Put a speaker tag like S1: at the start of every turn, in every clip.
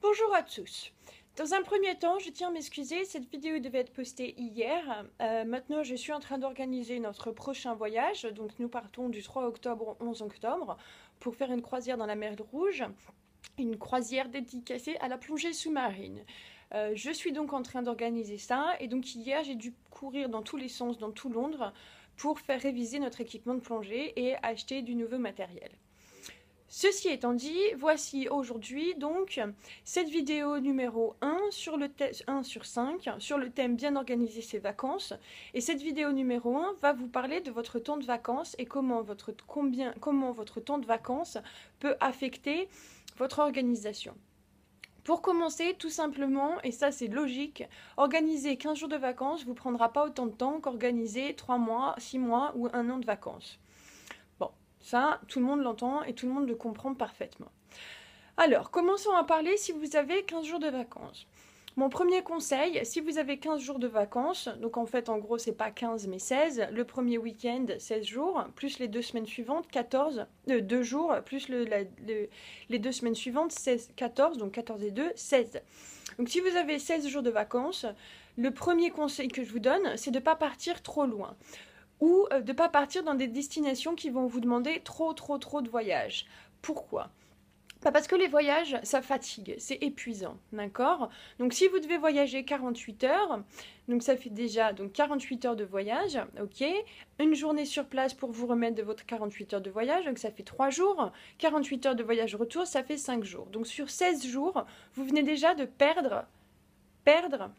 S1: Bonjour à tous. Dans un premier temps, je tiens à m'excuser, cette vidéo devait être postée hier. Maintenant, je suis en train d'organiser notre prochain voyage. Donc, nous partons du 3 octobre au 11 octobre pour faire une croisière dans la mer Rouge, une croisière dédicacée à la plongée sous-marine. Je suis donc en train d'organiser ça et donc hier, j'ai dû courir dans tous les sens dans tout Londres pour faire réviser notre équipement de plongée et acheter du nouveau matériel. Ceci étant dit, voici aujourd'hui donc cette vidéo numéro 1 sur le 1 sur 5 sur le thème bien organiser ses vacances. Et cette vidéo numéro 1 va vous parler de votre temps de vacances et comment votre temps de vacances peut affecter votre organisation. Pour commencer, tout simplement, et ça c'est logique, organiser 15 jours de vacances vous prendra pas autant de temps qu'organiser 3 mois, 6 mois ou 1 an de vacances. Ça, tout le monde l'entend et tout le monde le comprend parfaitement. Alors, commençons à parler si vous avez 15 jours de vacances. Mon premier conseil, si vous avez 15 jours de vacances, donc en fait, en gros, c'est pas 15 mais 16, le premier week-end, 16 jours, plus les 2 semaines suivantes, 14, 2 jours, plus les 2 semaines suivantes, 16, 14, donc 14 et 2, 16. Donc si vous avez 16 jours de vacances, le premier conseil que je vous donne, c'est de ne pas partir trop loin ou de ne pas partir dans des destinations qui vont vous demander trop de voyages. Pourquoi ? Parce que les voyages, ça fatigue, c'est épuisant, d'accord? Donc si vous devez voyager 48 heures, donc ça fait déjà 48 heures de voyage, ok? Une journée sur place pour vous remettre de votre 48 heures de voyage, donc ça fait 3 jours. 48 heures de voyage retour, ça fait 5 jours. Donc sur 16 jours, vous venez déjà de perdre,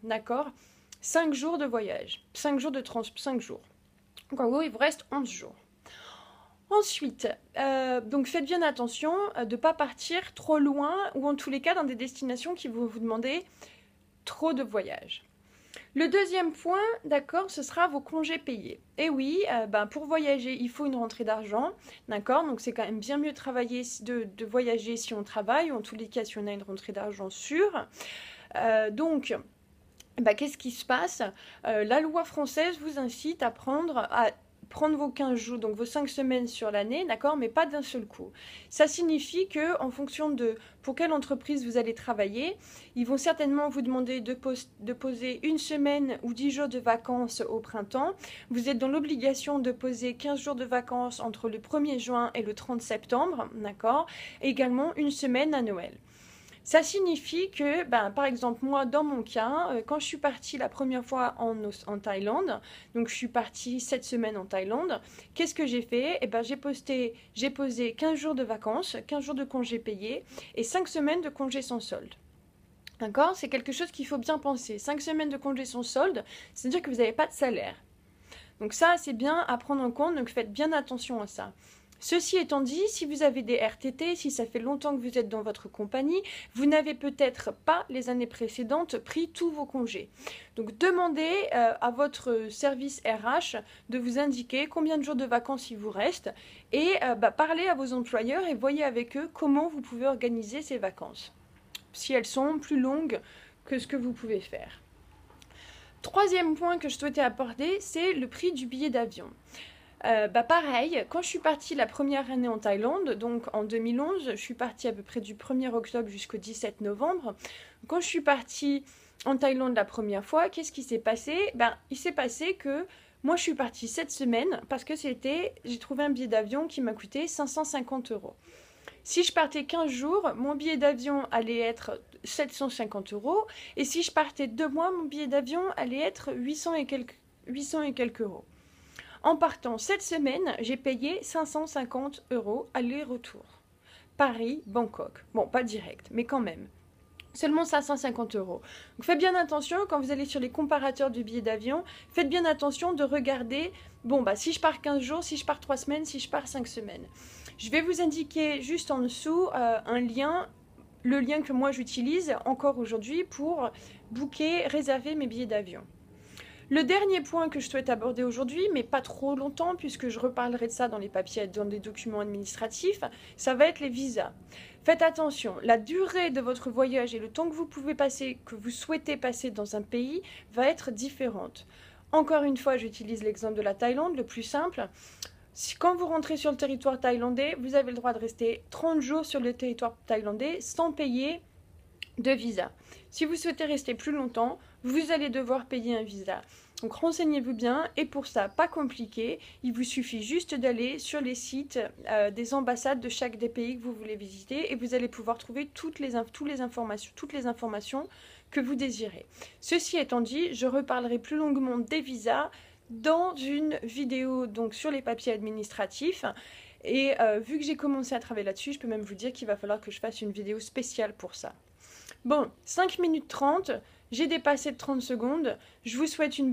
S1: d'accord? 5 jours de voyage, 5 jours de 5 jours. Donc en gros, il vous reste 11 jours. Ensuite, donc faites bien attention de ne pas partir trop loin ou en tous les cas dans des destinations qui vont vous demander trop de voyages. Le deuxième point, d'accord, ce sera vos congés payés. Et oui, pour voyager, il faut une rentrée d'argent, d'accord, donc c'est quand même bien mieux de voyager si on travaille ou en tous les cas si on a une rentrée d'argent sûre. Qu'est-ce qui se passe? La loi française vous incite à prendre vos 15 jours, donc vos 5 semaines sur l'année, d'accord, mais pas d'un seul coup. Ça signifie que, en fonction de pour quelle entreprise vous allez travailler, ils vont certainement vous demander de poser 1 semaine ou 10 jours de vacances au printemps. Vous êtes dans l'obligation de poser 15 jours de vacances entre le 1er juin et le 30 septembre, d'accord, et également 1 semaine à Noël. Ça signifie que, par exemple, moi, dans mon cas, quand je suis partie la première fois en Thaïlande, donc je suis partie 7 semaines en Thaïlande, qu'est-ce que j'ai fait? J'ai posé 15 jours de vacances, 15 jours de congés payés et 5 semaines de congés sans solde. D'accord? C'est quelque chose qu'il faut bien penser. 5 semaines de congés sans solde, c'est-à-dire que vous n'avez pas de salaire. Donc ça, c'est bien à prendre en compte, donc faites bien attention à ça. Ceci étant dit, si vous avez des RTT, si ça fait longtemps que vous êtes dans votre compagnie, vous n'avez peut-être pas les années précédentes pris tous vos congés. Donc demandez à votre service RH de vous indiquer combien de jours de vacances il vous reste et parlez à vos employeurs et voyez avec eux comment vous pouvez organiser ces vacances, si elles sont plus longues que ce que vous pouvez faire. Troisième point que je souhaitais aborder, c'est le prix du billet d'avion. Pareil, quand je suis partie la première année en Thaïlande, donc en 2011, je suis partie à peu près du 1er octobre jusqu'au 17 novembre. Quand je suis partie en Thaïlande la première fois, qu'est-ce qui s'est passé? Il s'est passé que moi je suis partie 7 semaines parce que j'ai trouvé un billet d'avion qui m'a coûté 550 €. Si je partais 15 jours, mon billet d'avion allait être 750 €. Et si je partais 2 mois, mon billet d'avion allait être 800 et quelques euros. En partant 7 semaines, j'ai payé 550 € aller-retour. Paris-Bangkok. Bon, pas direct, mais quand même. Seulement 550 €. Donc faites bien attention quand vous allez sur les comparateurs de billets d'avion, faites bien attention de regarder, si je pars 15 jours, si je pars 3 semaines, si je pars 5 semaines. Je vais vous indiquer juste en dessous un lien, le lien que moi j'utilise encore aujourd'hui pour réserver mes billets d'avion. Le dernier point que je souhaite aborder aujourd'hui, mais pas trop longtemps puisque je reparlerai de ça dans les papiers, dans les documents administratifs, ça va être les visas. Faites attention, la durée de votre voyage et le temps que vous souhaitez passer dans un pays va être différente. Encore une fois, j'utilise l'exemple de la Thaïlande, le plus simple. Quand vous rentrez sur le territoire thaïlandais, vous avez le droit de rester 30 jours sur le territoire thaïlandais sans payer de visa. Si vous souhaitez rester plus longtemps, vous allez devoir payer un visa. Donc renseignez-vous bien et pour ça, pas compliqué, il vous suffit juste d'aller sur les sites des ambassades de chaque des pays que vous voulez visiter et vous allez pouvoir trouver toutes les informations que vous désirez. Ceci étant dit, je reparlerai plus longuement des visas dans une vidéo donc sur les papiers administratifs. Et vu que j'ai commencé à travailler là-dessus, je peux même vous dire qu'il va falloir que je fasse une vidéo spéciale pour ça. Bon, 5 minutes 30, j'ai dépassé de 30 secondes. Je vous souhaite une